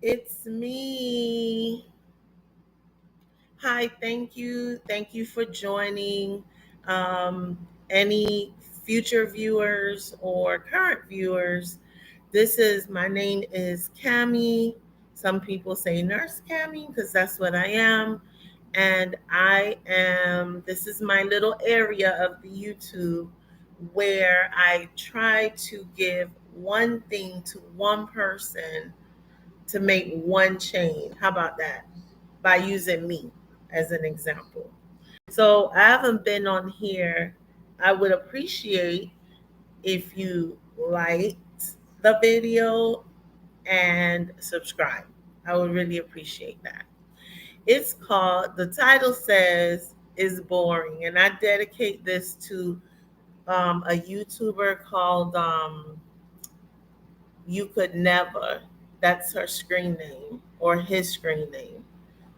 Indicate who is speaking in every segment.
Speaker 1: It's me. Hi, thank you. Thank you for joining. Any future viewers or current viewers, my name is Cami. Some people say Nurse Cami because that's what I am. And this is my little area of the YouTube where I try to give one thing to one person to make one change. How about that? By using me as an example. So I haven't been on here. I would appreciate if you liked the video and subscribe. I would really appreciate that. The title says, is boring. And I dedicate this to a YouTuber called You Could Never. That's her screen name or his screen name.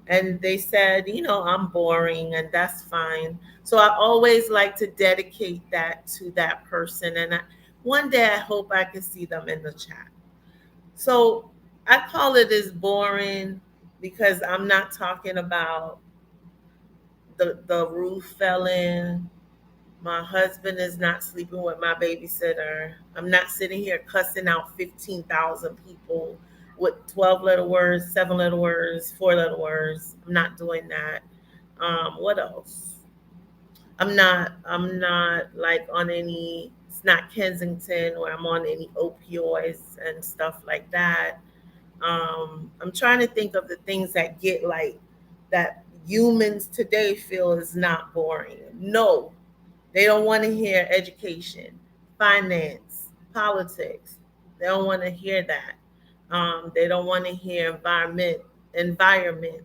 Speaker 1: And they said, I'm boring and that's fine. So I always like to dedicate that to that person. One day I hope I can see them in the chat. So I call it as boring because I'm not talking about the roof fell in. My husband is not sleeping with my babysitter. I'm not sitting here cussing out 15,000 people with 12 letter words, 7 letter words, 4 letter words. I'm not doing that. What else? I'm not like on any, it's not Kensington where I'm on any opioids and stuff like that. I'm trying to think of the things that get like that humans today feel is not boring. No, they don't want to hear education, finance, politics. They don't want to hear that. They don't want to hear environment.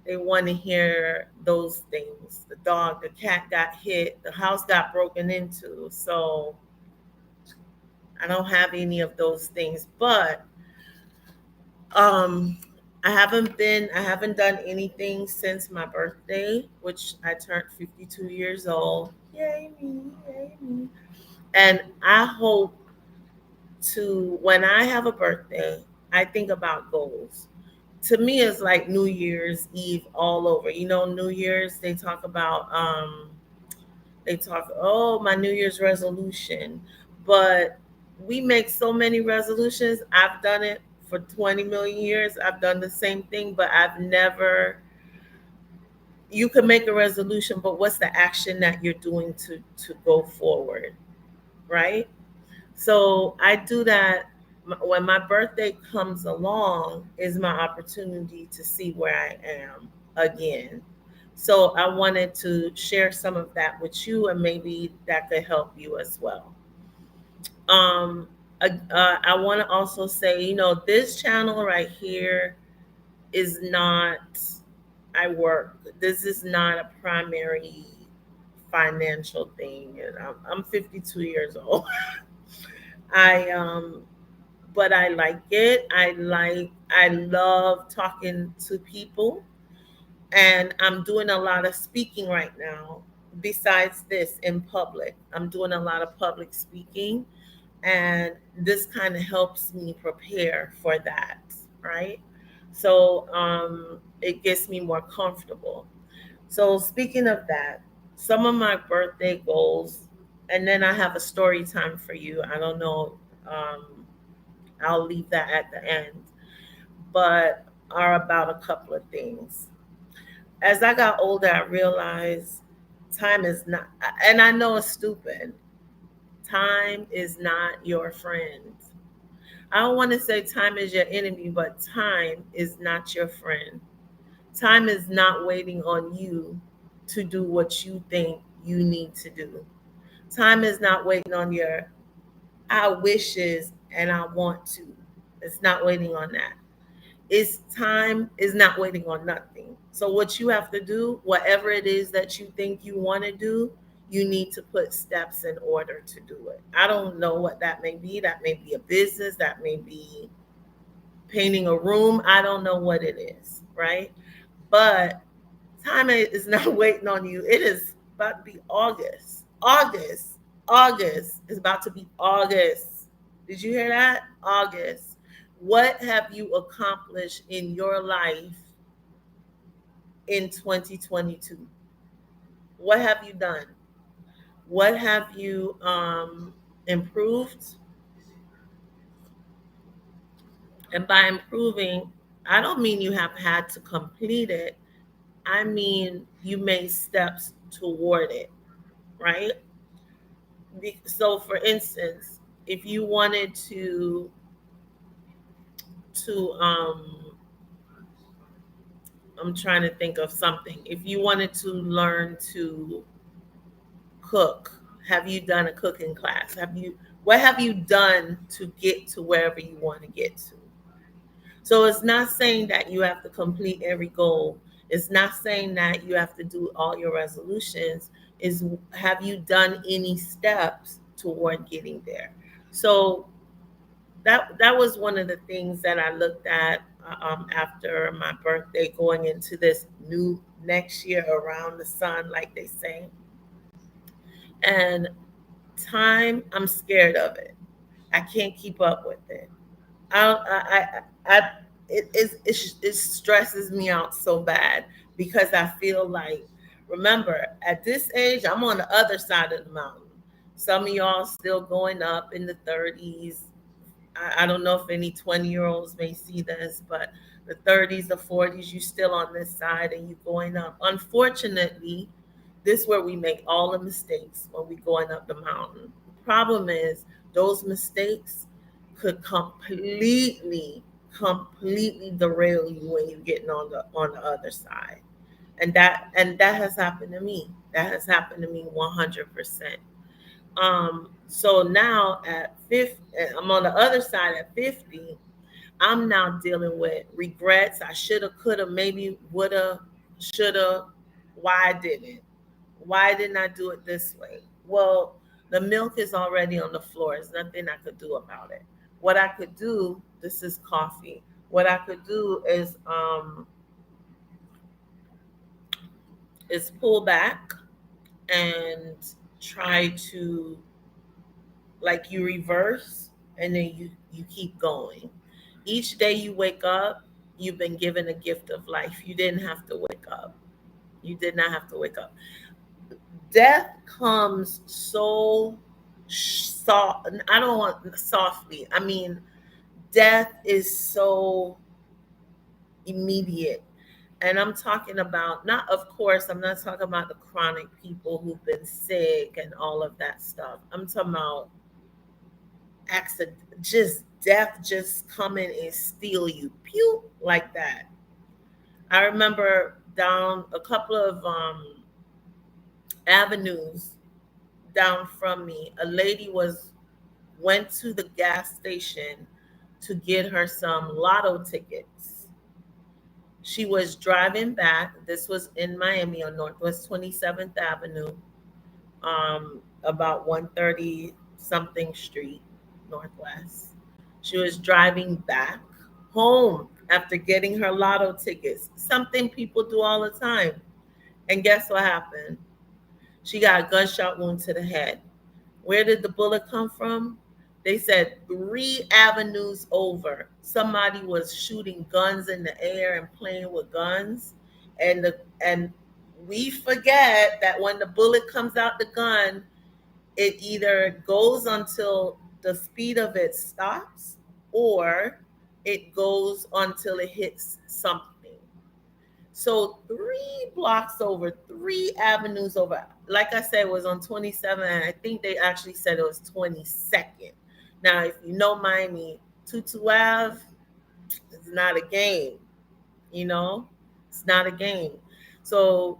Speaker 1: They want to hear those things. The dog, the cat got hit, the house got broken into. So I don't have any of those things. But um, I haven't done anything since my birthday, which I turned 52 years old. Yay me, yay me. And I hope when I have a birthday, I think about goals. To me, it's like New Year's Eve all over. New Year's, they talk, oh, my New Year's resolution. But we make so many resolutions. I've done it for 20 million years. I've done the same thing, but you can make a resolution, but what's the action that you're doing to go forward, right? So I do that when my birthday comes along is my opportunity to see where I am again. So I wanted to share some of that with you and maybe that could help you as well. Um, I want to also say, this channel right here is not, I work, this is not a primary financial thing. And I'm 52 years old. I but I like it. I love talking to people and I'm doing a lot of speaking right now. Besides this in public, I'm doing a lot of public speaking and this kind of helps me prepare for that, right? So it gets me more comfortable. So speaking of that, some of my birthday goals, and then I have a story time for you. I don't know. I'll leave that at the end, but are about a couple of things. As I got older, I realized time is not, and I know it's stupid, time is not your friend. I don't want to say time is your enemy, but time is not your friend. Time is not waiting on you to do what you think you need to do. Time is not waiting on your I wishes and I want to. It's not waiting on that. It's time is not waiting on nothing. So what you have to do, whatever it is that you think you want to do, you need to put steps in order to do it. I don't know what that may be. That may be a business, that may be painting a room. I don't know what it is, right? But time is not waiting on you. It is about to be August. August is about to be August. Did you hear that? August. What have you accomplished in your life in 2022? What have you done? What have you improved? And by improving, I don't mean you have had to complete it. I mean you made steps toward it, right? So for instance, if you wanted to I'm trying to think of something. If you wanted to learn to cook, have you done a cooking class? What have you done to get to wherever you want to get to? So it's not saying that you have to complete every goal. It's not saying that you have to do all your resolutions. Is have you done any steps toward getting there? So that was one of the things that I looked at after my birthday, going into this new next year around the sun, like they say. And time, I'm scared of it. I can't keep up with it. I it stresses me out so bad because I feel like, remember, at this age, I'm on the other side of the mountain. Some of y'all still going up in the 30s. I don't know if any 20-year-olds may see this, but the 30s, the 40s, you still on this side and you going up. Unfortunately, this is where we make all the mistakes when we going up the mountain. The problem is those mistakes could completely derail you when you're getting on the other side. And that has happened to me. That has happened to me 100%. So now at 50, I'm on the other side at 50. I'm now dealing with regrets. I shoulda, coulda, maybe woulda, shoulda. Why didn't? Why didn't I do it this way? Well, the milk is already on the floor. There's nothing I could do about it. What I could do, this is coffee. What I could do is pull back and try to, like, you reverse, and then you keep going. Each day you wake up, you've been given a gift of life. You didn't have to wake up. You did not have to wake up. Death comes so soft. I don't want softly. I mean, death is so immediate. And I'm talking about, not, of course, I'm not talking about the chronic people who've been sick and all of that stuff. I'm talking about accident, just death just coming and steal you, pew, like that. I remember down a couple of avenues down from me, a lady went to the gas station to get her some lotto tickets. She was driving back. This was in Miami on Northwest 27th Avenue, about 130 something street Northwest. She was driving back home after getting her lotto tickets, something people do all the time. And guess what happened? She got a gunshot wound to the head. Where did the bullet come from? They said 3 avenues over. Somebody was shooting guns in the air and playing with guns. And we forget that when the bullet comes out the gun, it either goes until the speed of it stops, or it goes until it hits something. So 3 blocks over, 3 avenues over. Like I said, it was on 27. And I think they actually said it was 22nd. Now, if you know Miami, Tutu Ave is not a game. You know, it's not a game. So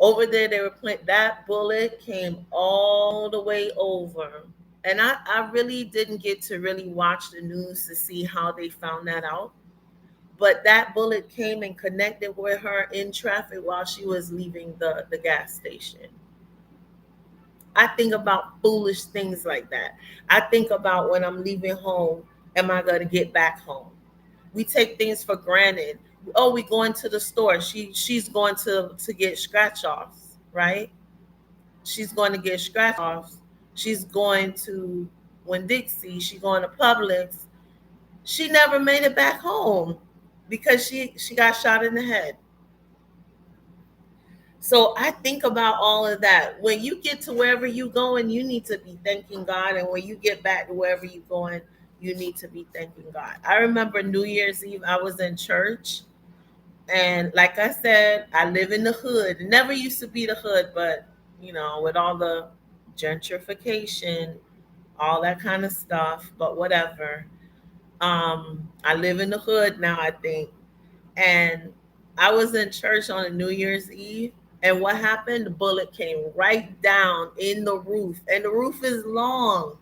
Speaker 1: over there, they were playing. That bullet came all the way over. And I really didn't get to really watch the news to see how they found that out. But that bullet came and connected with her in traffic while she was leaving the gas station. I think about foolish things like that. I think about when I'm leaving home, am I going to get back home? We take things for granted. Oh, we going to the store. She's going to get scratch offs, right? She's going to get scratch offs. She's going to Winn Dixie. She's going to Publix. She never made it back home because she got shot in the head. So I think about all of that. When you get to wherever you're going, you need to be thanking God. And when you get back to wherever you're going, you need to be thanking God. I remember New Year's Eve, I was in church. And like I said, I live in the hood. It never used to be the hood, but with all the gentrification, all that kind of stuff, but whatever. I live in the hood now, I think. And I was in church on a New Year's Eve, and what happened? The bullet came right down in the roof, and the roof is long,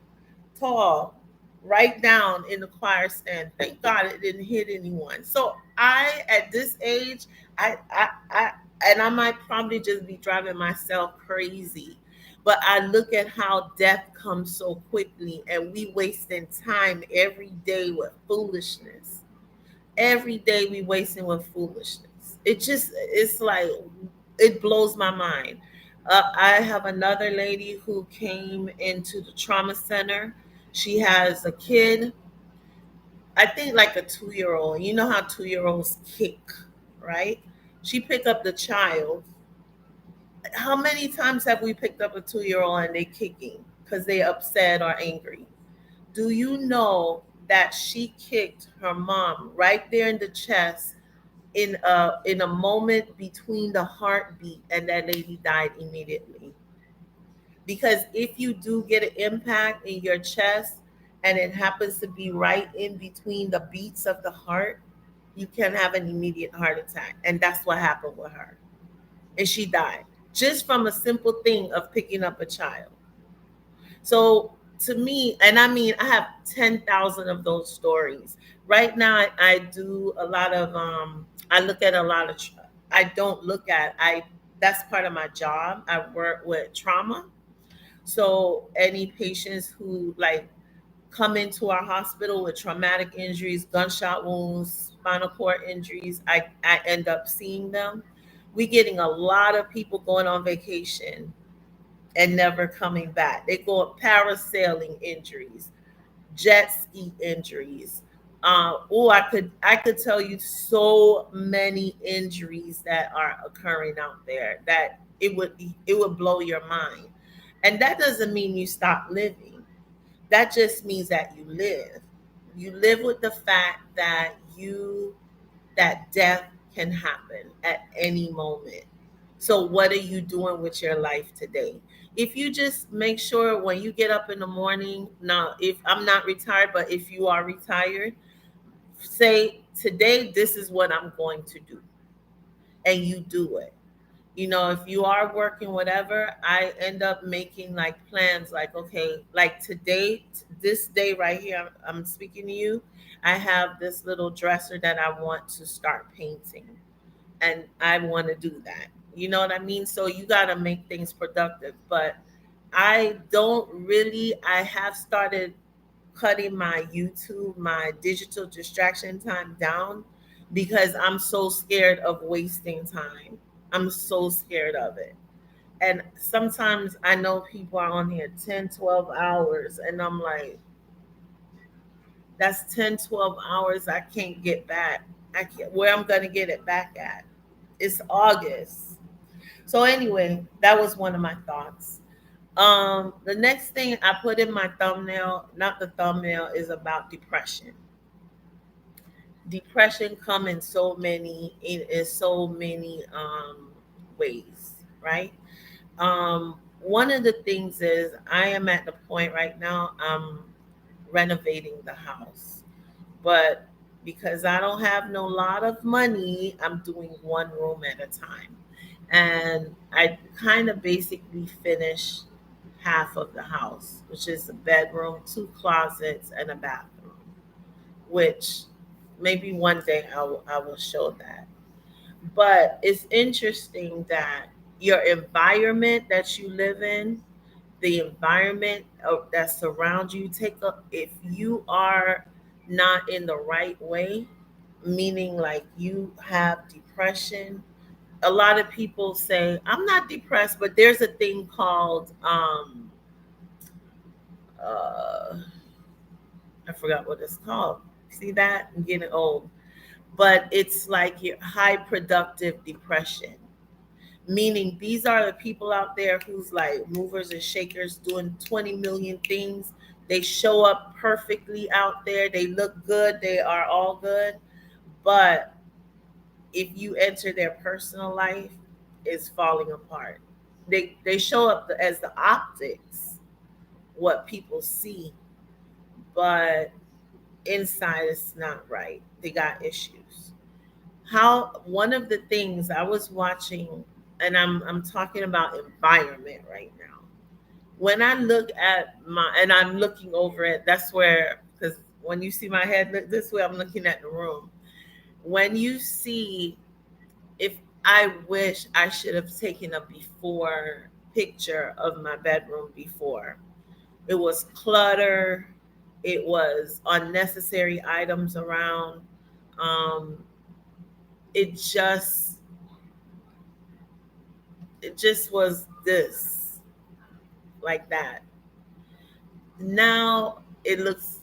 Speaker 1: tall, right down in the choir stand. Thank God it didn't hit anyone. So at this age, I and I might probably just be driving myself crazy. But I look at how death comes so quickly, and we wasting time every day with foolishness. Every day we wasting with foolishness. It's like it blows my mind. I have another lady who came into the trauma center. She has a kid, I think like a 2 year old. You know how 2 year olds kick, right? She picked up the child. How many times have we picked up a 2 year old and they kicking because they upset or angry? Do you know that she kicked her mom right there in the chest in a moment between the heartbeat, and that lady died immediately? Because if you do get an impact in your chest and it happens to be right in between the beats of the heart, you can have an immediate heart attack. And that's what happened with her. And she died just from a simple thing of picking up a child. So to me, and I mean, I have 10,000 of those stories. Right now, I do a lot of, I look at a lot of, I don't look at, that's part of my job. I work with trauma. So any patients who like come into our hospital with traumatic injuries, gunshot wounds, spinal cord injuries, I end up seeing them. We getting a lot of people going on vacation and never coming back. They go parasailing injuries, jet ski injuries. I could tell you so many injuries that are occurring out there that it would blow your mind. And that doesn't mean you stop living. That just means that you live. You live with the fact that death can happen at any moment. So what are you doing with your life today? If you just make sure when you get up in the morning, now if I'm not retired, but if you are retired, say today this is what I'm going to do, and you do it. If you are working whatever, I end up making like plans, like okay, like today, this day right here, I'm speaking to you, I have this little dresser that I want to start painting, and I want to do that. You know what I mean? So you got to make things productive. But I have started cutting my YouTube, my digital distraction time down because I'm so scared of wasting time. I'm so scared of it. And sometimes I know people are on here 10, 12 hours, and I'm like, that's 10, 12 hours I can't get back. I can't, where I'm going to get it back at. It's August. So anyway, that was one of my thoughts. The next thing I put in my thumbnail, not the thumbnail, is about depression. Depression come in so many ways, right? One of the things is I am at the point right now I'm renovating the house, but because I don't have no lot of money, I'm doing one room at a time. And I kind of basically finished half of the house, which is a bedroom, two closets, and a bathroom, which maybe one day I will show that. But it's interesting that your environment that you live in, the environment that surrounds you, if you are not in the right way, meaning like you have depression. A lot of people say I'm not depressed, but there's a thing called uh I forgot what it's called. See that? I'm getting old. But it's like your high productive depression, meaning these are the people out there who's like movers and shakers doing 20 million things. They show up perfectly out there, they look good, they are all good. But if you enter their personal life, it's falling apart. They show up as the optics, what people see, but inside it's not right. They got issues. How one of the things I was watching, and I'm talking about environment right now. When I look at my, and I'm looking over it, that's where, because when you see my head look this way, I'm looking at the room. When you see, if I wish I should have taken a before picture of my bedroom before. It was clutter, it was unnecessary items around. Um, it just it just was this, like that. Now it looks,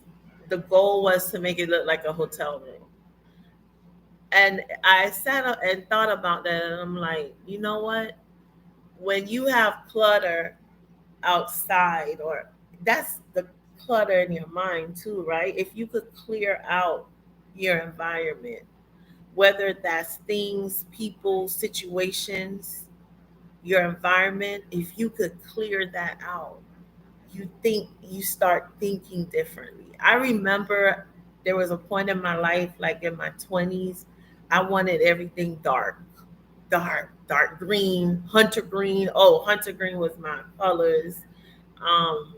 Speaker 1: the goal was to make it look like a hotel room. And I sat up and thought about that, and I'm like, you know what? When you have clutter outside, or that's the clutter in your mind too, right? If you could clear out your environment, whether that's things, people, situations, your environment, if you could clear that out, you start thinking differently. I remember there was a point in my life, like in my 20s, I wanted everything dark, dark green, hunter green. Oh, hunter green was my colors. Um,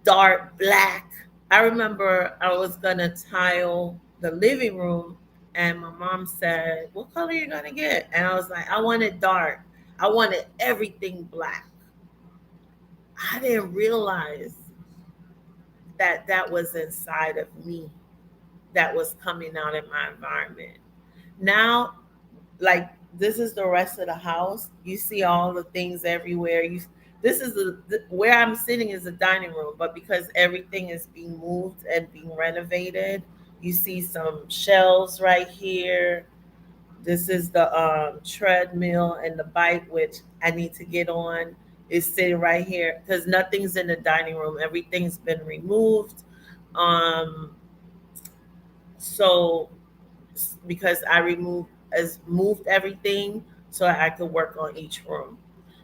Speaker 1: Dark black. I remember I was gonna tile the living room, and my mom said, "What color are you gonna get?" And I was like, "I want it dark. I wanted everything black." I didn't realize that that was inside of me, that was coming out in my environment. Now, like, this is the rest of the house. You see all the things everywhere. This is where I'm sitting is a dining room, but because everything is being moved and being renovated, you see some shelves right here. This is the treadmill, and the bike, which I need to get on, is sitting right here because nothing's in the dining room. Everything's been removed. Um, so because I moved everything so I could work on each room.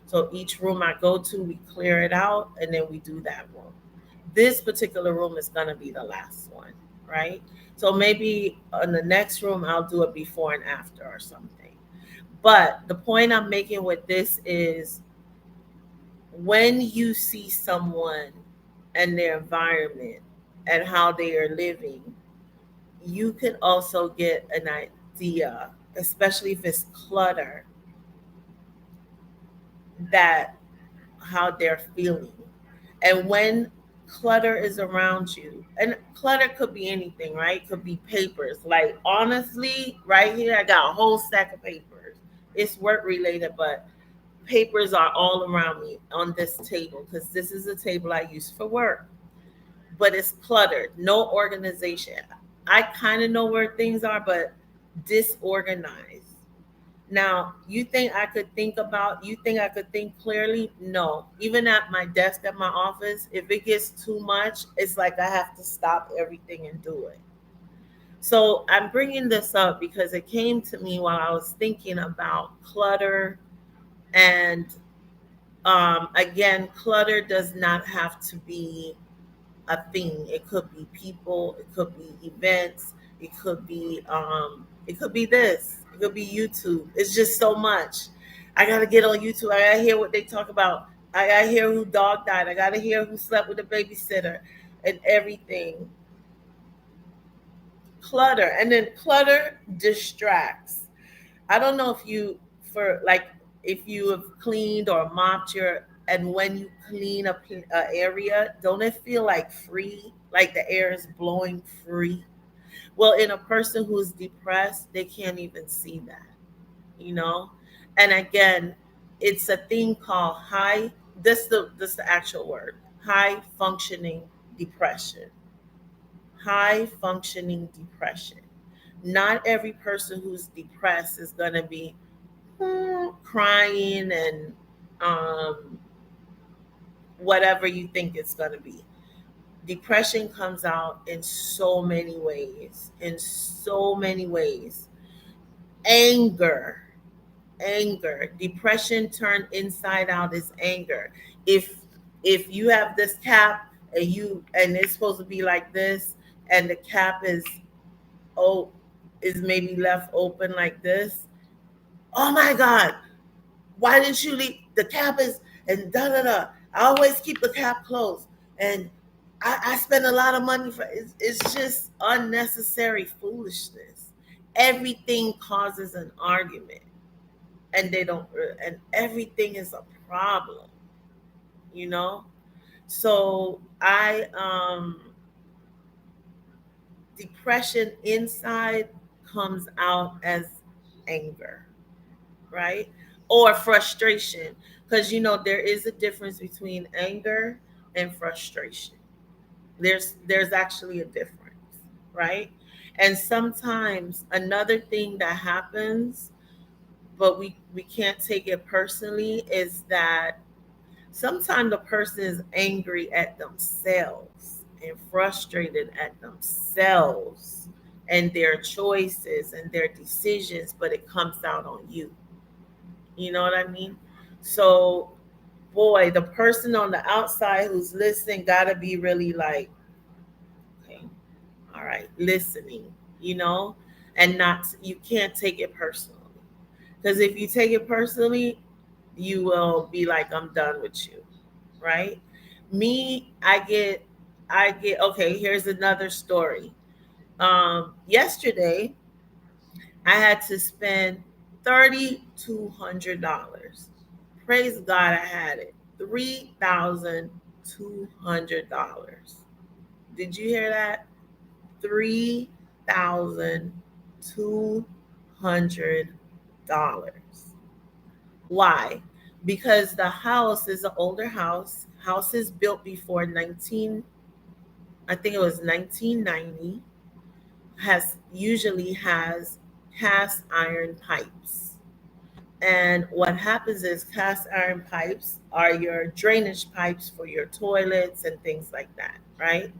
Speaker 1: So each room I go to, we clear it out, and then we do that room. This particular room is gonna be the last one, right? So maybe in the next room I'll do a before and after or something. But the point I'm making with this is, when you see someone and their environment and how they are living, you can also get an idea, especially if it's clutter, that how they're feeling. And when clutter is around you, and clutter could be anything, right? It could be papers. Like, honestly, right here, I got a whole stack of papers. It's work related, but papers are all around me on this table because this is a table I use for work. But it's cluttered, no organization. I kind of know where things are, but disorganized. Now, you think I could think clearly? No. Even at my desk at my office, if it gets too much, it's like I have to stop everything and do it. So I'm bringing this up because it came to me while I was thinking about clutter. And again, clutter does not have to be a thing. It could be people, it could be events, it could be this, it could be YouTube. It's just so much. I gotta get on YouTube. I gotta hear what they talk about. I gotta hear who dog died. I gotta hear who slept with a babysitter and everything. Clutter. And then clutter distracts. I don't know if you for like if you have cleaned or mopped your, and when you clean a area, don't it feel like free, like the air is blowing free? Well, in a person who's depressed, they can't even see that, you know. And again, it's a thing called high. This the actual word, high functioning depression. high functioning depression. Not every person who's depressed is going to be crying and um, whatever you think it's going to be. Depression comes out in so many ways, in so many ways. Anger, anger, depression turned inside out is anger. If you have this cap and it's supposed to be like this, and the cap oh is maybe left open like this, oh my god, why didn't you leave the cap is and da da da, I always keep the cap closed, and I spend a lot of money for it's just unnecessary foolishness. Everything causes an argument, and they don't, and everything is a problem, you know. So I depression inside comes out as anger, right? Or frustration, because there is a difference between anger and frustration. There's actually a difference, right? And sometimes another thing that happens, but we can't take it personally, is that sometimes the person is angry at themselves and frustrated at themselves and their choices and their decisions, but it comes out on you. You know what I mean? So, boy, the person on the outside who's listening got to be really like, okay, all right, listening, and not, you can't take it personally. Because if you take it personally, you will be like, I'm done with you, right? Me, I get, okay, here's another story. Yesterday, I had to spend $3,200. Praise God, I had it. $3,200. Did you hear that? $3,200. Why? Because the house is an older house. House is built before 19, I think it was 1990. Usually has cast iron pipes. And what happens is cast iron pipes are your drainage pipes for your toilets and things like that, right?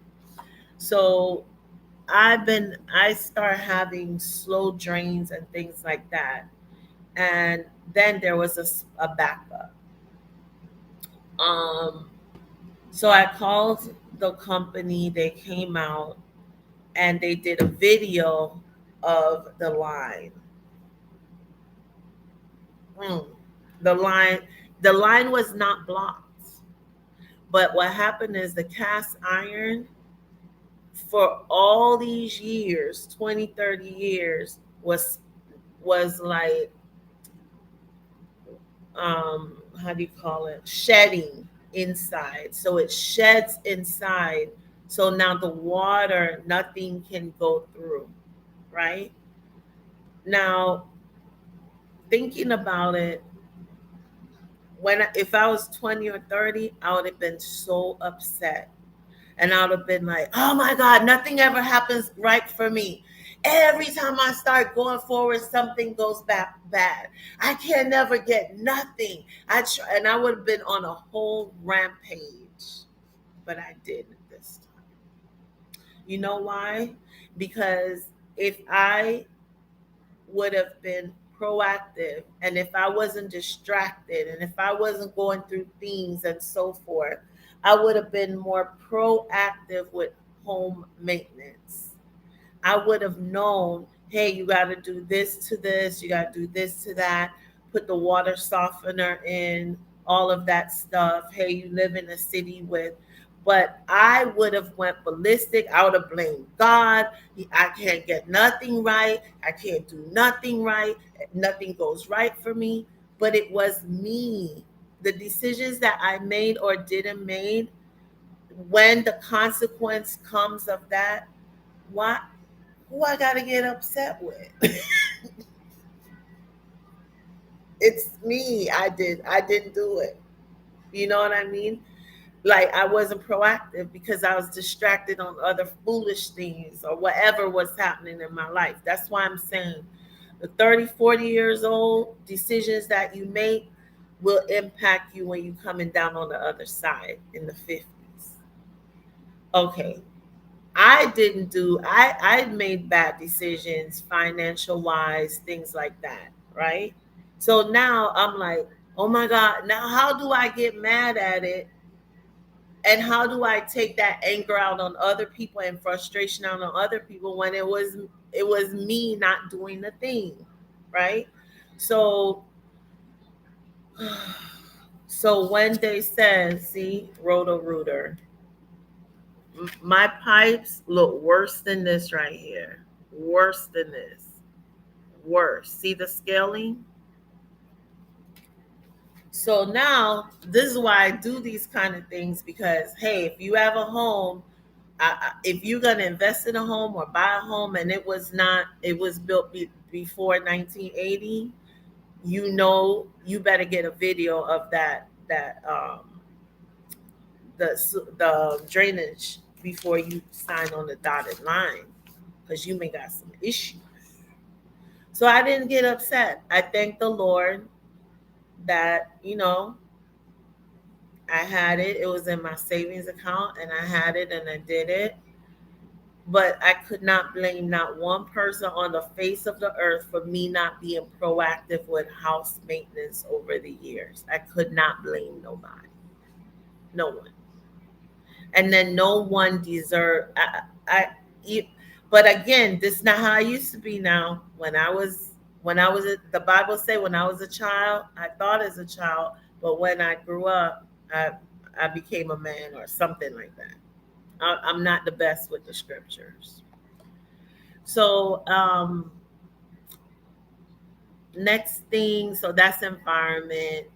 Speaker 1: So I start having slow drains and things like that. And then there was a backup. Um, so I called the company, they came out and they did a video of the line. Mm. The line, the line was not blocked. But what happened is the cast iron for all these years, 20, 30 years, was like, how do you call it, shedding inside. So it sheds inside, so now the water, nothing can go through, right? Now, thinking about it, if I was 20 or 30, I would have been so upset. And I would have been like, oh my God, nothing ever happens right for me. Every time I start going forward, something goes back bad. I can never get nothing. And I would have been on a whole rampage, but I didn't this time. You know why? Because if I would have been proactive, and if I wasn't distracted, and if I wasn't going through things and so forth, I would have been more proactive with home maintenance. I would have known, hey, you got to do this to this, you got to do this to that, put the water softener in, all of that stuff. Hey, you live in a city with, but I would have went ballistic. I would have blamed God. I can't get nothing right. I can't do nothing right. Nothing goes right for me. But it was me. The decisions that I made or didn't made, when the consequence comes of that, why who I gotta get upset with? It's me. I didn't do it. You know what I mean? Like I wasn't proactive because I was distracted on other foolish things or whatever was happening in my life. That's why I'm saying the 30, 40 years old decisions that you make will impact you when you coming down on the other side in the 50s. Okay. I made bad decisions financial wise, things like that, right? So now I'm like, oh my God, now how do I get mad at it? And how do I take that anger out on other people and frustration out on other people when it was me not doing the thing, right? So so when they said, see, Roto Rooter, my pipes look worse than this right here. Worse than this. Worse. See the scaling? So now this is why I do these kind of things because hey, if you have a home, if you're gonna invest in a home or buy a home and it was built before 1980, you better get a video of the drainage before you sign on the dotted line because you may got some issues. So I didn't get upset. I thank the Lord that I had it. It was in my savings account and I had it and I did it. But I could not blame not one person on the face of the earth for me not being proactive with house maintenance over the years. I could not blame nobody. No one. And then no one deserved you- but again, this is not how I used to be now. The Bible say when I was a child, I thought as a child, but when I grew up, I became a man or something like that. I'm not the best with the scriptures. So next thing, so that's environment.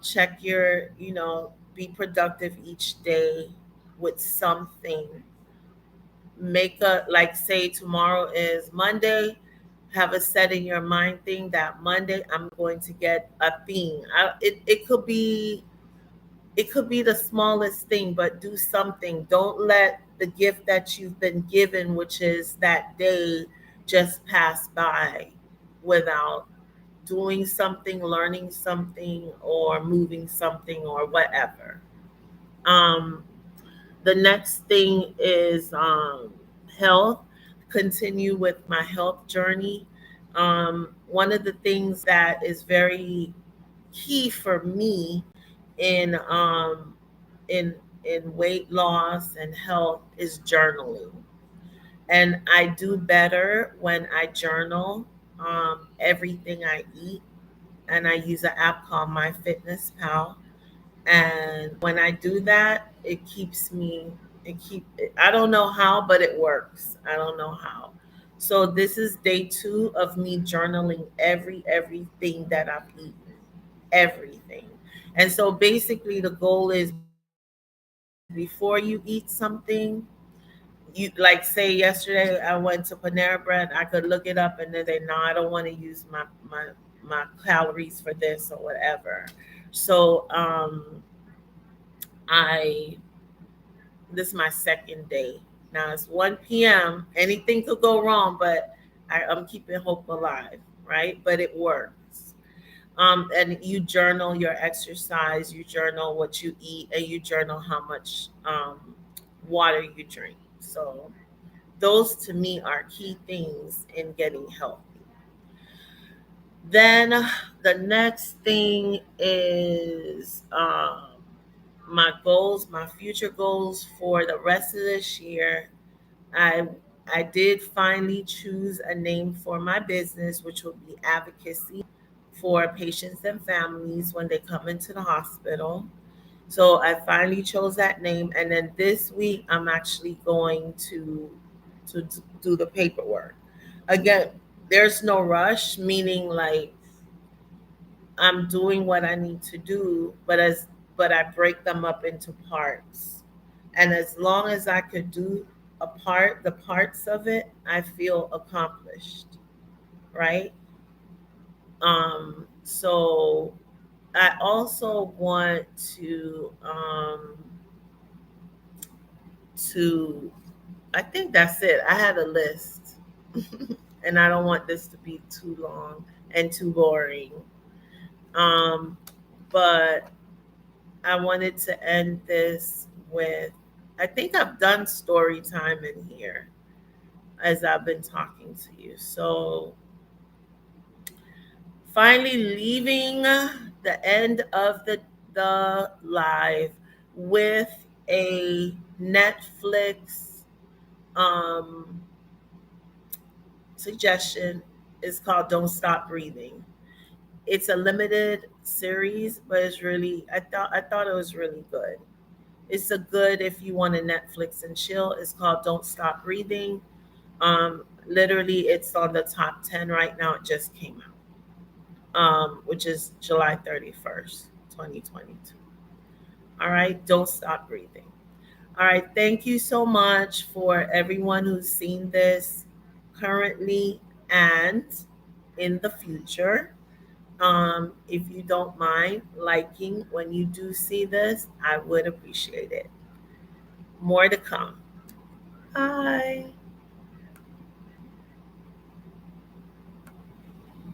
Speaker 1: Check be productive each day with something. Make a like say tomorrow is Monday. Have a set in your mind thing that Monday I'm going to get a thing. It could be the smallest thing, but do something. Don't let the gift that you've been given, which is that day, just pass by without doing something, learning something, or moving something, or whatever. Um, the next thing is health. Continue with my health journey. One of the things that is very key for me in in in weight loss and health is journaling. And I do better when I journal everything I eat. And I use an app called MyFitnessPal. And when I do that, I don't know how, but it works. I don't know how. So this is day 2 of me journaling everything that I've eaten. Everything. And so basically the goal is before you eat something, you like say yesterday I went to Panera Bread, I could look it up and then say, no, I don't want to use my calories for this or whatever. So I this is my second day. Now it's 1 p.m. Anything could go wrong, but I'm keeping hope alive, right? But it works. And you journal your exercise, you journal what you eat, and you journal how much water you drink. So those to me are key things in getting healthy. Then the next thing is my goals, my future goals for the rest of this year. I I did finally choose a name for my business, which will be advocacy for patients and families when they come into the hospital. So I finally chose that name, and then this week I'm actually going to do the paperwork. Again, there's no rush, meaning like I'm doing what I need to do, but I break them up into parts. And as long as I could do the parts of it, I feel accomplished, right? So I also want to I think that's it. I had a list and I don't want this to be too long and too boring. Um, but I wanted to end this with I think I've done story time in here as I've been talking to you. So finally leaving the end of the live with a Netflix um, suggestion. Is called Don't Stop Breathing. It's a limited series, but it's really I thought it was really good. It's a good if you want to Netflix and chill. It's called Don't Stop Breathing. Literally, it's on the top 10 right now. It just came out, which is July 31st, 2022. All right, Don't Stop Breathing. All right, thank you so much for everyone who's seen this currently and in the future. If you don't mind liking when you do see this, I would appreciate it. More to come.